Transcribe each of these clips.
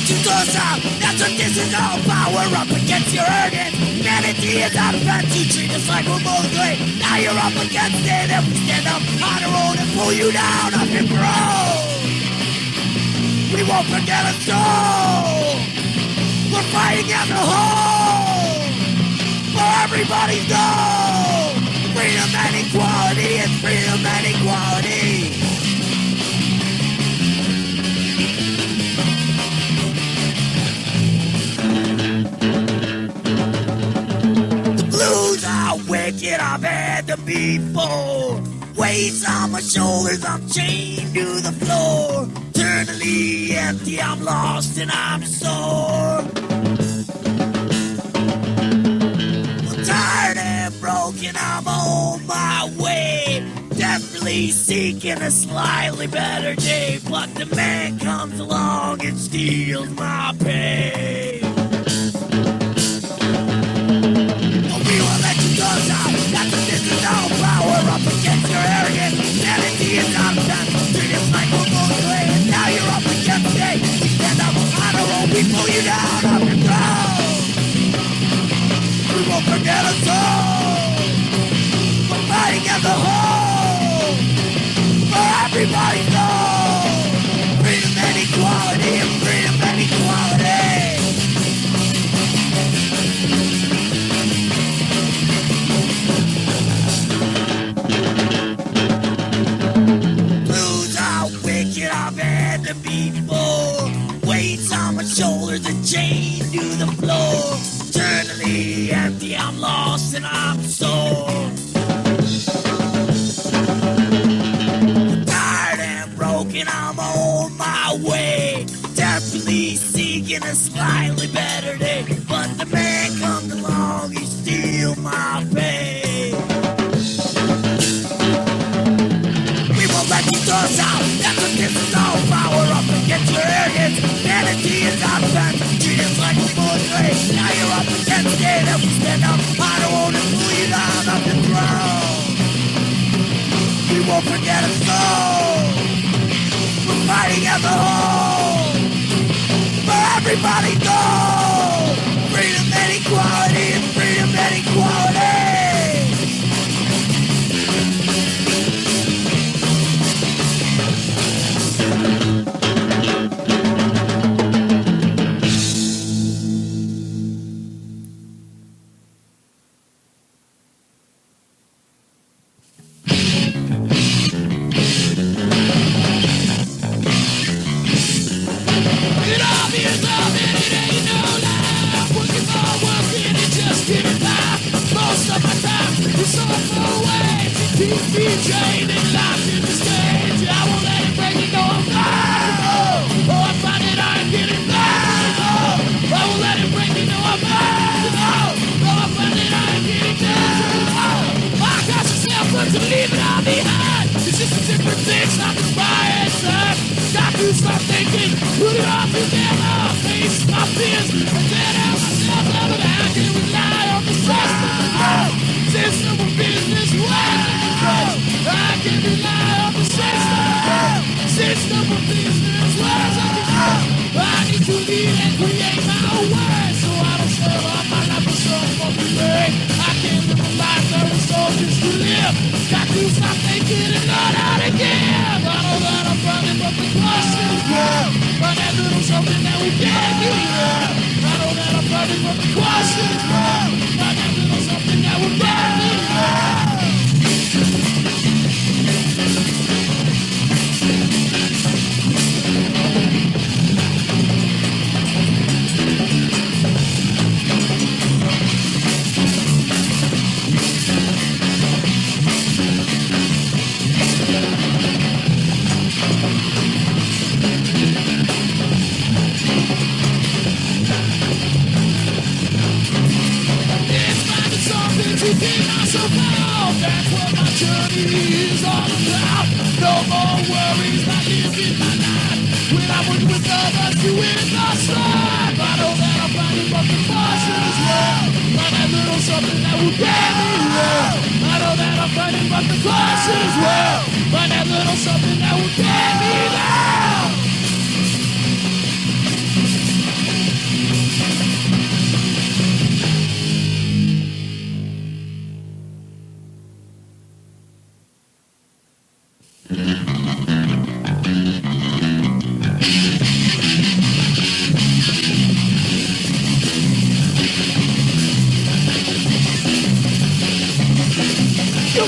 you docile. That's what this is all about. We're up against your arrogance. Humanity is out of bounds. You treat us like we're mostly. Now you're up against it, and we stand up on our own and pull you down off your throne. We won't forget a soul. We're fighting as a whole for everybody's goal. Freedom and equality is freedom and equality. Wicked, I've had the people. Weights on my shoulders, I'm chained to the floor. Eternally empty, I'm lost and I'm sore. I'm tired and broken, I'm on my way. Desperately seeking a slightly better day. But the man comes along and steals my pay. That's what this is all about. We're up against your arrogance. Humanity is out of touch. Treat us like we're mostly. And now you're up against it. We stand up on our own. We pull you down off your throne. We won't forget a soul. We're fighting as a whole for everybody's soul. Freedom and equality and freedom and equality. I've had to be before. Weights on my shoulders and chained to the floor. Eternally empty, I'm lost and I'm sore. I'm tired and broken, I'm on my way. Desperately seeking a slightly better day. But the man comes along, he steals my pay. We won't let you toss out. That's what this is all about. We're up against your arrogance. Humanity is out of bounds. Treat us like we're mostly. Now you're up against it, and we stand up on our own and pull you down off the throne. We won't forget a soul. We're fighting as a whole for everybody's goal. Freedom and equality and freedom and equality.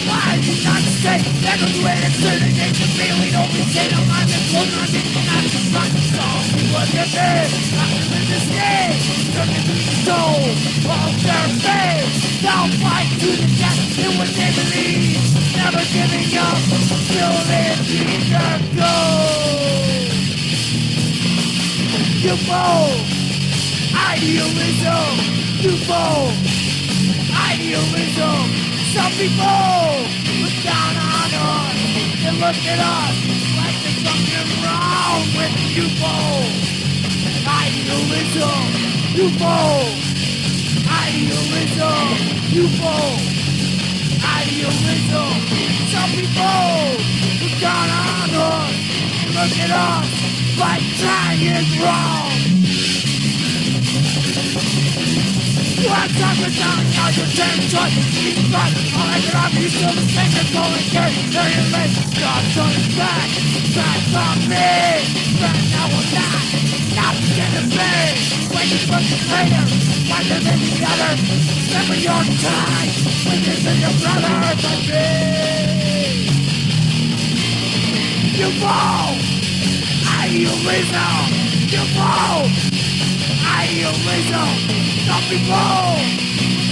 mind is not the same. That goes away and certain things to me. We don't be saying I'm not the close, I'm not the front. Look at me, I'm in the stage. Looking through the soul of their face. They'll fight to the death in what they believe. Never giving up till they achieve their goal. Youthful idealism. Youthful idealism. Some people look down on us and look at us like there's something wrong with youthful idealism. Youthful idealism. Youthful idealism. Some people look down on us and look at us like trying is wrong. You have time to down now your turn choice. He's right, all I can offer you still the same. They're going carry your leg. Stop turning back. Back from me. Back now or not. Now you get to pay. Waiting for the later. Why live in the other? Remember your time. When this is your brother. But me. You fall. Idealism. You fall. Idealism. Some people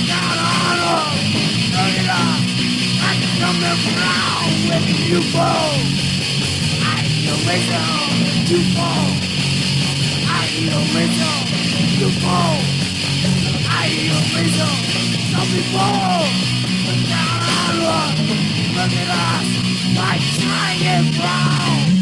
down on us. Turn it up. Like something wrong with youthful idealism. Youthful idealism. Youthful idealism. Some people down on us. Look at us like trying it wrong.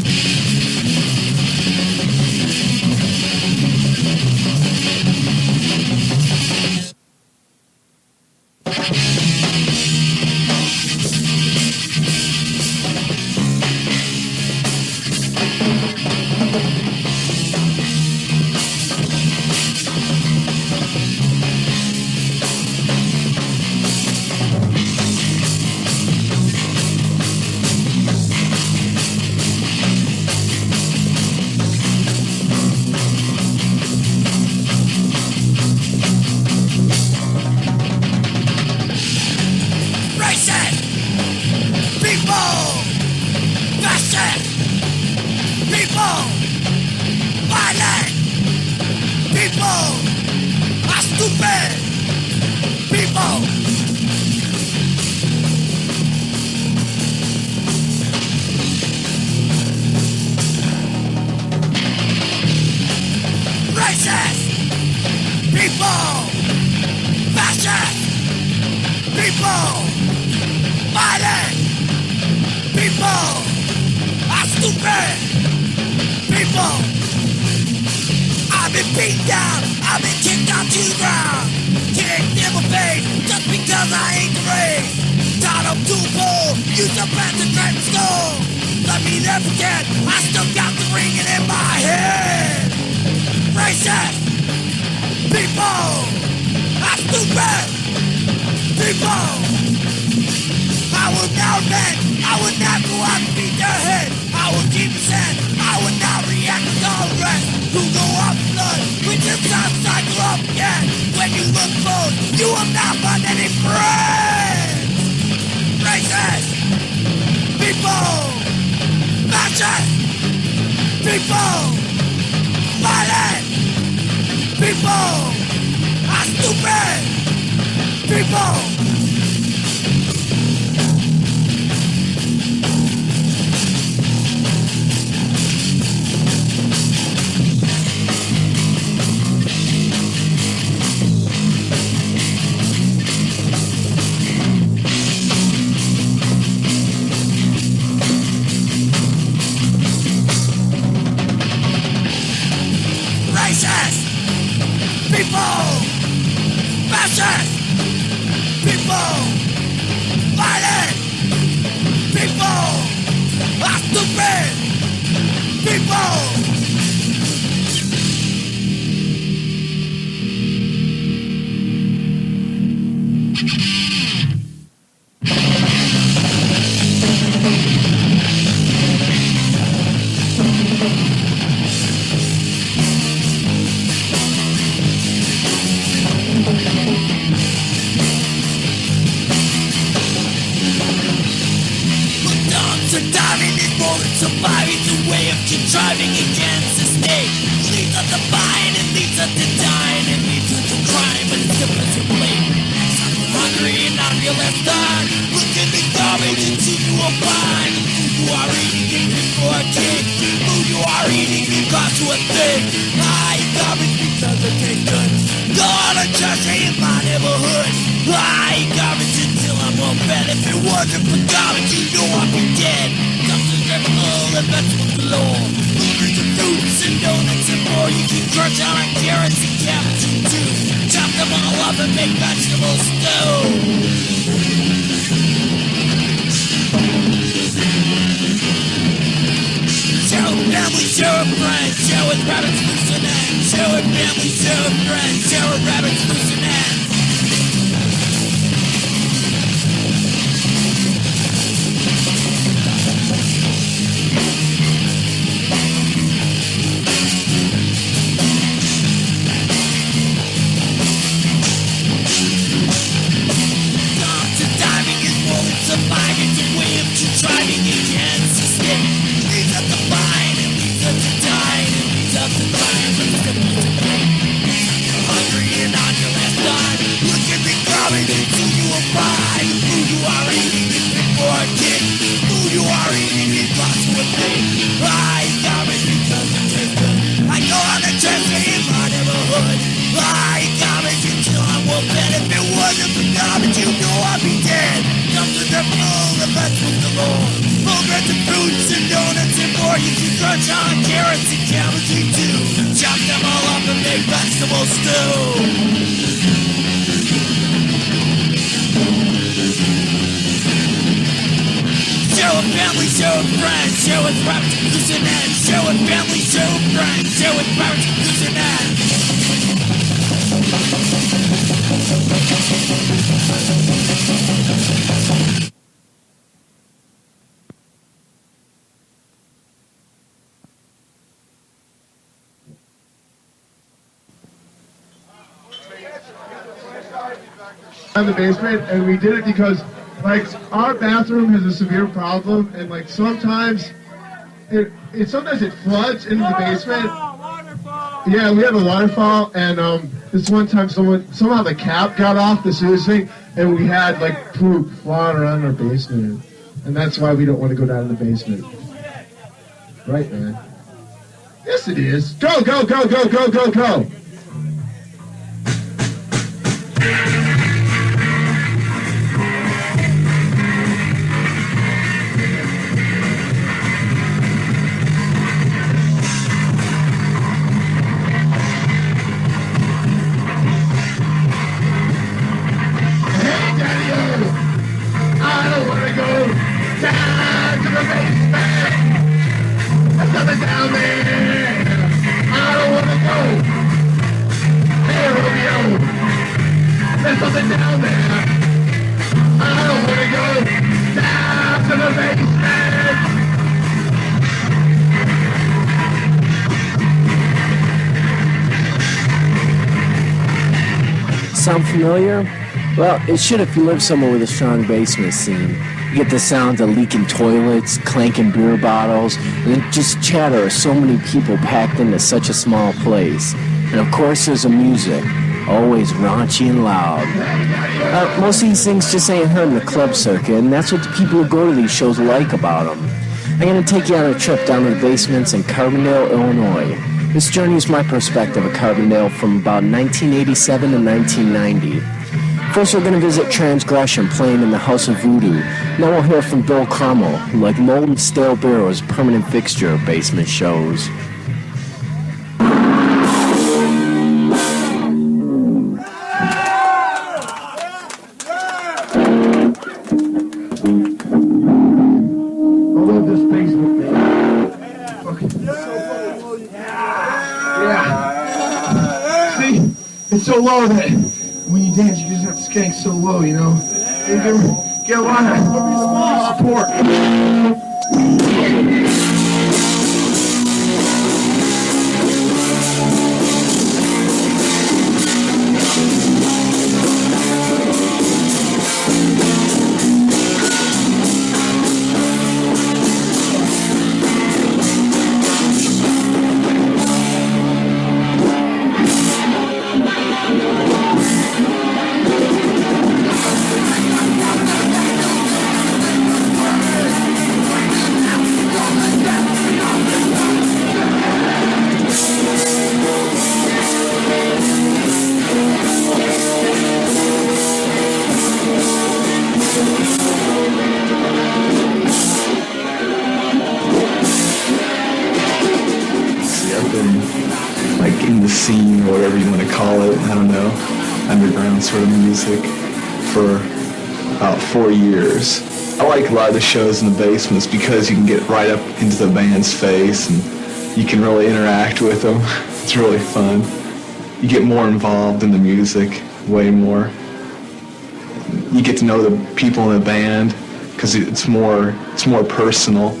Surviving's a way of contriving against the snake. Leads up to buying, it leads up to dying, it leads up to crime, but it's different to blame. I'm hungry and I'm your left eye. Look at the garbage until you will find food you are eating is fit for a kid. Food you are eating can cost you a thing. I eat garbage because it tastes good. Go on a trash in my neighborhood. I eat garbage until I'm well fed. If it wasn't for garbage, you know I'd be dead. Dumpsters are full of vegetables galore. Burgers and fruits and donuts and more. You can crunch on carrots and cabbages too. Chop them all up and make vegetable stew. Share with family, share with friends. Share with rabbits, loose and ends. Share with family, share with friends. Share with rabbits, loose and ends. Surviving's a way of contriving against the state. Leads up to buying, it leads up to dying, it leads up to crying, but it's different to blame. You're hungry and on your last dime. Look at the garbage until you will find food you are eating is fit for a kid. Food you are eating is cost you a thing. I eat garbage because it tastes good. I go on the trash in my neighborhood. I eat garbage until I'm well fed. If it wasn't for garbage, you know I'd be dead. Dumpsters are full of vegetables galore. Burgers and fruits and donuts and more. You can crunch on carrots and cabbages too. Chop them all up and make vegetable stew. Share with family, share with friends. Share with rabbits, loose and ends. Share with family, share with friends. Share with rabbits, loose and ends. In the basement, and we did it because like our bathroom has a severe problem, and like sometimes it sometimes it floods into the basement. Yeah, we have a waterfall, and this one time somehow the cap got off the sewage thing, and we had like poop flying around our basement, and that's why we don't want to go down in the basement. Right, man? Yes, it is. Go, go, go, go, go, go, go. Down there, I don't wanna go. Hey Romeo, there's something down there. I don't wanna go down to the basement. Sound familiar? Well, it should if you live somewhere with a strong basement scene. You get the sounds of leaking toilets, clanking beer bottles, and just chatter of so many people packed into such a small place. And of course there's the music, always raunchy and loud. Most of these things just ain't heard in the club circuit, and that's what the people who go to these shows like about them. I'm going to take you on a trip down to the basements in Carbondale, Illinois. This journey is my perspective of Carbondale from about 1987 to 1990. First, we're going to visit Transgression playing in the House of Voodoo. Then we'll hear from Bill Crummell, who like mold and stale beer was a permanent fixture of basement shows. I love this basement, man. Yeah. See, it's so low that when you dance, you just have to skank so low, you know? You get a lot of support. scene, or whatever you want to call it, I don't know, underground sort of music for about 4 years. I like a lot of the shows in the basements because you can get right up into the band's face and you can really interact with them. It's really fun. You get more involved in the music, way more. You get to know the people in the band because it's more personal.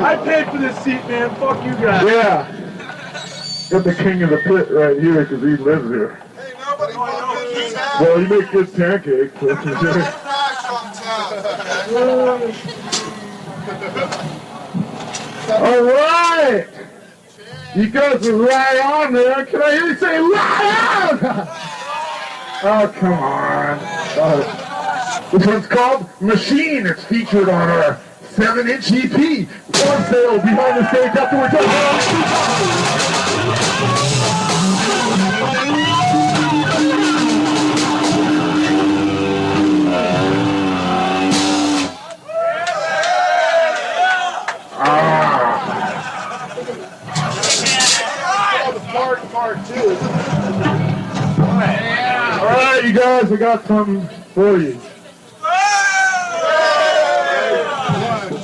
I paid for this seat, man. Fuck you guys. Yeah. Got the king of the pit right here because he lives here. Hey, nobody fucking do that. Well, you make good pancakes. That's for sure. All right. You guys are right on there. Can I hear you say right on? Oh, come on. This one's called Machine. It's featured on our 7-inch EP. On sale behind the stage after we're done. Part two. All right, you guys, I got something for you. 1, 2, 3.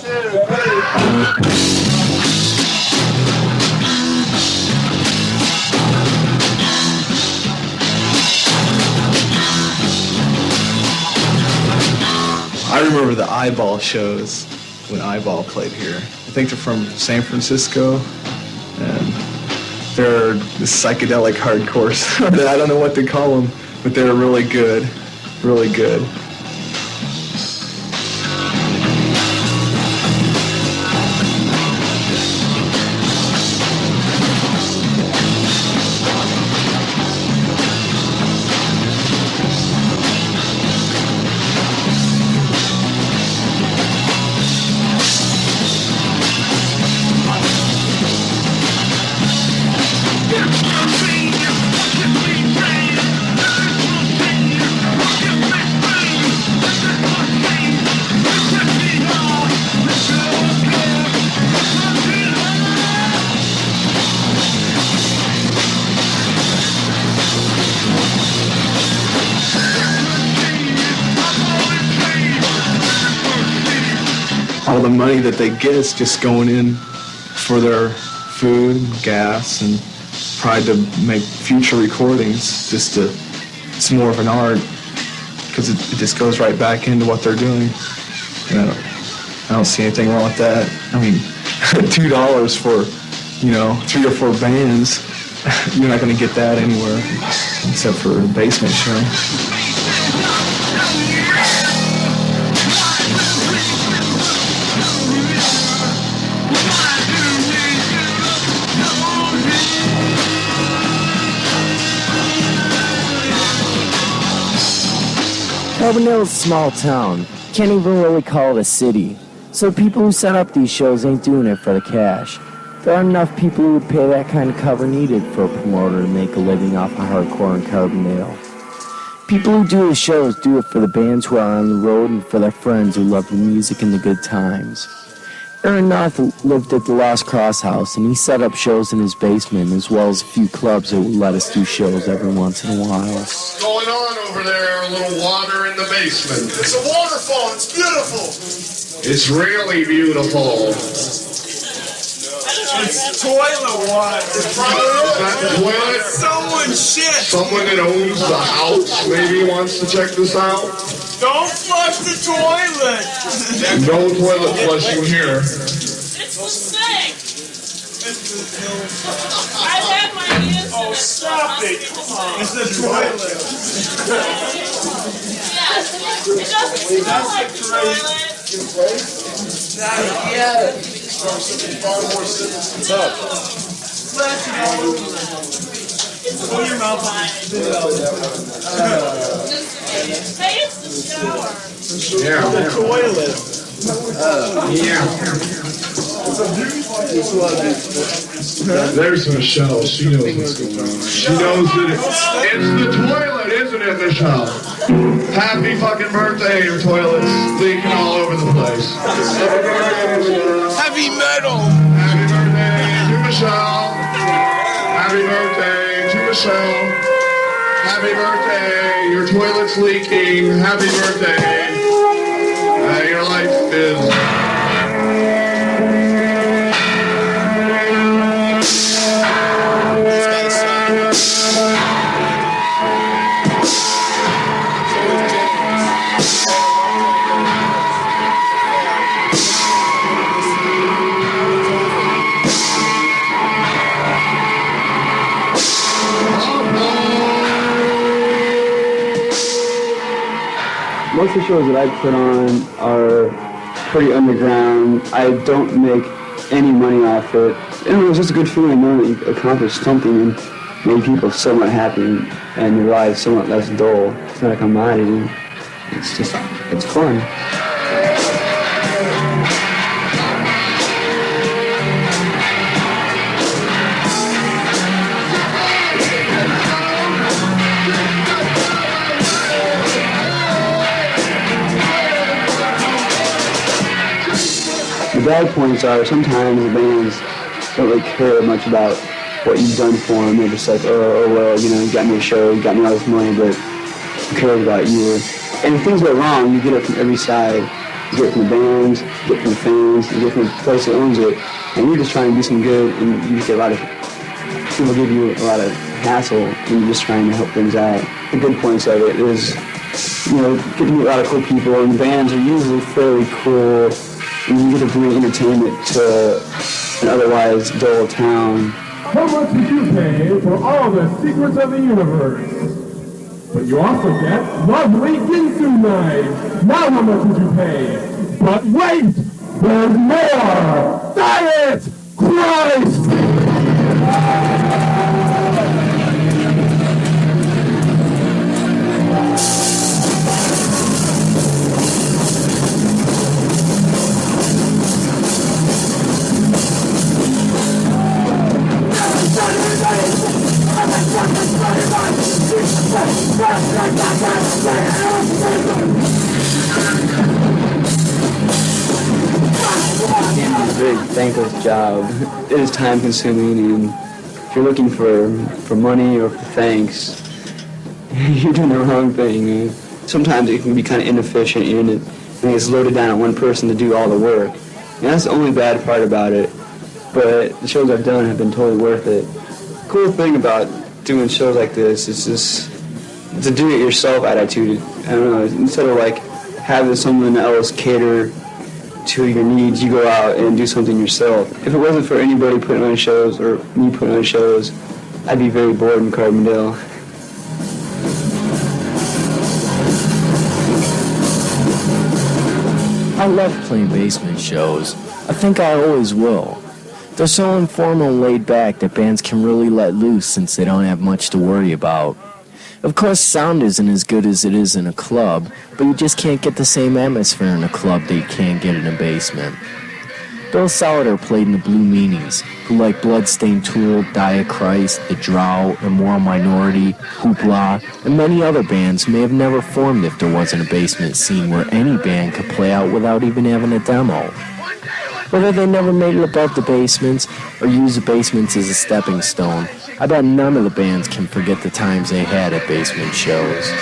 I remember the Eyeball shows when Eyeball played here. I think they're from San Francisco, and they're the psychedelic hardcore. I don't know what to call them, but they're really good, really good. All the money that they get is just going in for their food, gas, and pride to make future recordings. It's more of an art because it just goes right back into what they're doing. And I don't see anything wrong with that. I mean, $2 for, 3 or 4 bands, you're not going to get that anywhere except for a basement show. Carbondale's a small town. Can't even really call it a city. So people who set up these shows ain't doing it for the cash. There aren't enough people who would pay that kind of cover needed for a promoter to make a living off of hardcore in Carbondale. People who do the shows do it for the bands who are on the road and for their friends who love the music and the good times. Aaron North lived at the Lost Cross House, and he set up shows in his basement as well as a few clubs that would let us do shows every once in a while. What's going on over there? A little water in the basement. It's a waterfall. It's beautiful. It's really beautiful. It's toilet water. Is that the toilet? Someone's shit. Someone that owns the house maybe wants to check this out. Don't flush the toilet. No toilet flushing here. It's the sink. I've had my hands in Oh, stop it. Come on. It's the toilet. Yes. It doesn't smell like the toilet. Not yet. What's up? Pull your mouth on. Hey, it's the shower. Yeah. The toilet. Yeah. There's Michelle. She knows what's going on. She knows that it's the toilet, isn't it, Michelle? Happy fucking birthday, your toilet's leaking all over the place. Happy birthday, Michelle. Heavy metal. Happy birthday to Michelle. so happy birthday. Your toilet's leaking. Happy birthday. Your life is... Most of the shows that I put on are pretty underground. I don't make any money off it. And it was just a good feeling knowing that you accomplished something and made people somewhat happy and your life somewhat less dull. It's not a commodity. It's fun. The bad points are sometimes the bands don't really care much about what you've done for them. They're just like, oh well, you know, you got me a show, you got me all this money, but who cares about you? And if things go wrong, you get it from every side. You get it from the bands, you get it from the fans, you get it from the place that owns it, and you're just trying to do some good, and you just get a lot of, people give you a lot of hassle, and you're just trying to help things out. The good points of it is, you know, get to meet a lot of cool people, and the bands are usually fairly cool. And you get to bring entertainment to an otherwise dull town. How much did you pay for all the secrets of the universe? But you also get lovely Ginsu knives. Now how much would you pay? But wait! There's more! Diet Christ! It's a very thankless job. It is time consuming, and if you're looking for money or for thanks, you're doing the wrong thing. Sometimes it can be kind of inefficient and it gets loaded down on one person to do all the work. And that's the only bad part about it. But the shows I've done have been totally worth it. The cool thing about doing shows like this is just it's a do-it-yourself attitude. I don't know, instead of like having someone else cater to your needs, you go out and do something yourself. If it wasn't for anybody putting on shows or me putting on shows, I'd be very bored in Carbondale. I love playing basement shows. I think I always will. They're so informal and laid back that bands can really let loose since they don't have much to worry about. Of course, sound isn't as good as it is in a club, but you just can't get the same atmosphere in a club that you can't get in a basement. Bill Solider played in the Blue Meanies, who like Bloodstained Tool, Diet Christ, The Drought, Immoral Minority, Hoopla, and many other bands may have never formed if there wasn't a basement scene where any band could play out without even having a demo. Whether they never made it above the basements or used the basements as a stepping stone, I bet none of the bands can forget the times they had at basement shows.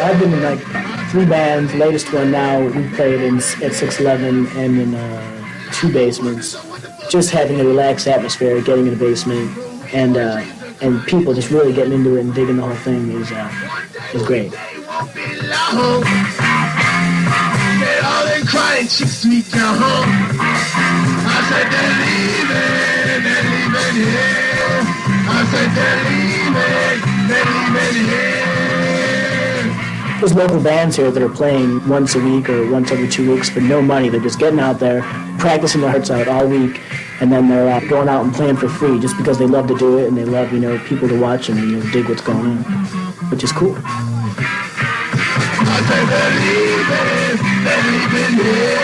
I've been in like 3 bands. Latest one now, we played at 611 and in 2 basements. Just having a relaxed atmosphere, getting in the basement, and people just really getting into it and digging the whole thing is great. There's local bands here that are playing once a week or once every 2 weeks for no money. They're just getting out there, practicing their hearts out all week, and then they're going out and playing for free just because they love to do it and they love, people to watch and dig what's going on, which is cool. say believe it, believe in here.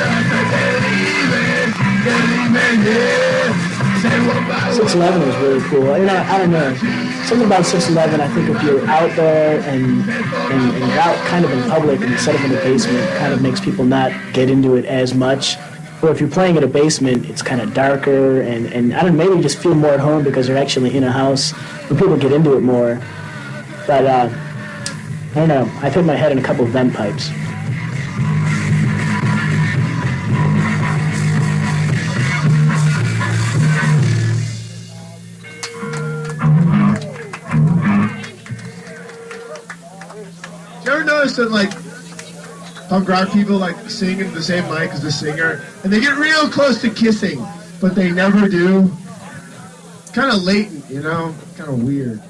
I say believe it, believe in here. Say what my 611 was really cool. I don't know. Something about 611, I think if you're out there and you're out kind of in public and instead of in a basement, it kind of makes people not get into it as much. Or if you're playing in a basement, it's kind of darker and I don't know, maybe you just feel more at home because you're actually in a house and people get into it more. But I don't know. I've hit my head in a couple of vent pipes. You ever notice that, like, punk rock people, like, sing into the same mic as the singer, and they get real close to kissing, but they never do? Kind of latent, you know? Kind of weird.